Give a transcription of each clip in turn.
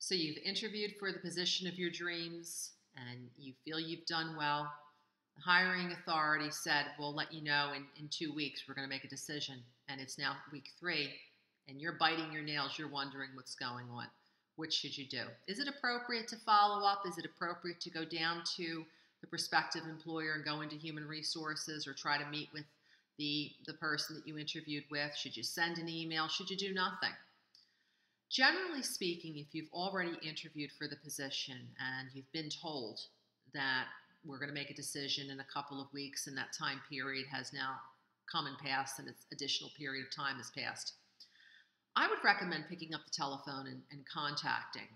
So you've interviewed for the position of your dreams and you feel you've done well. The hiring authority said, we'll let you know in 2 weeks, we're going to make a decision. And it's now week 3 and you're biting your nails. You're wondering what's going on. What should you do? Is it appropriate to follow up? Is it appropriate to go down to the prospective employer and go into human resources or try to meet with the person that you interviewed with? Should you send an email? Should you do nothing? Generally speaking, if you've already interviewed for the position and you've been told that we're going to make a decision in a couple of weeks and that time period has now come and passed and its additional period of time has passed, I would recommend picking up the telephone and contacting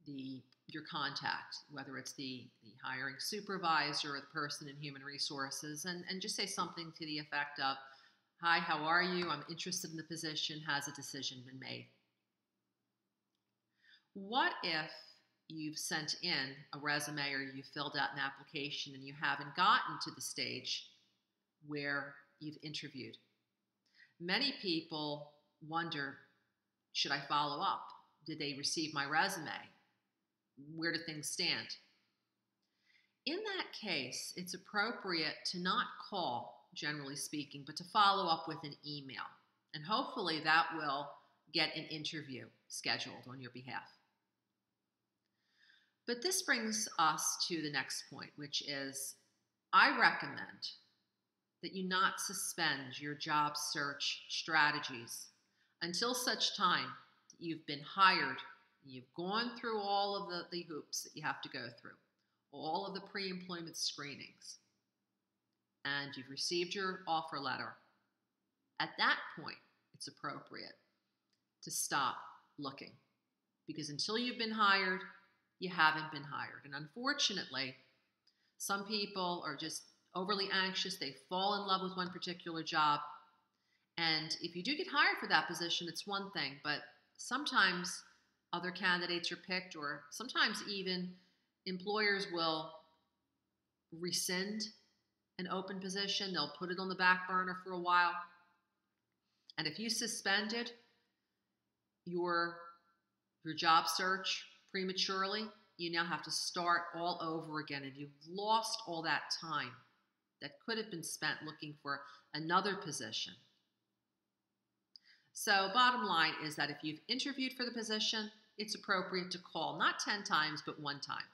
your contact, whether it's the hiring supervisor or the person in human resources, and just say something to the effect of, "Hi, how are you? I'm interested in the position. Has a decision been made?" What if you've sent in a resume or you filled out an application and you haven't gotten to the stage where you've interviewed? Many people wonder, should I follow up? Did they receive my resume? Where do things stand? In that case, it's appropriate to not call, generally speaking, but to follow up with an email. And hopefully that will get an interview scheduled on your behalf. But this brings us to the next point, which is I recommend that you not suspend your job search strategies until such time that you've been hired, you've gone through all of the hoops that you have to go through, all of the pre-employment screenings, and you've received your offer letter. At that point, it's appropriate to stop looking, because until you've been hired, you haven't been hired. And unfortunately, some people are just overly anxious. They fall in love with one particular job. And if you do get hired for that position, it's one thing, but sometimes other candidates are picked, or sometimes even employers will rescind an open position. They'll put it on the back burner for a while. And if you suspended your job search prematurely, you now have to start all over again, and you've lost all that time that could have been spent looking for another position. So bottom line is that if you've interviewed for the position, it's appropriate to call, not 10 times, but 1 time.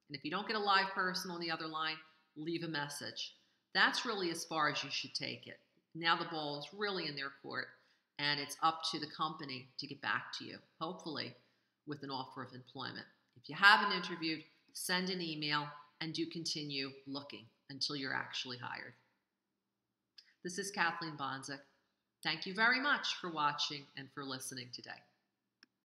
And if you don't get a live person on the other line, leave a message. That's really as far as you should take it. Now the ball is really in their court, and it's up to the company to get back to you, hopefully with an offer of employment. If you haven't interviewed, send an email and do continue looking until you're actually hired. This is Kathleen Bonzik. Thank you very much for watching and for listening today.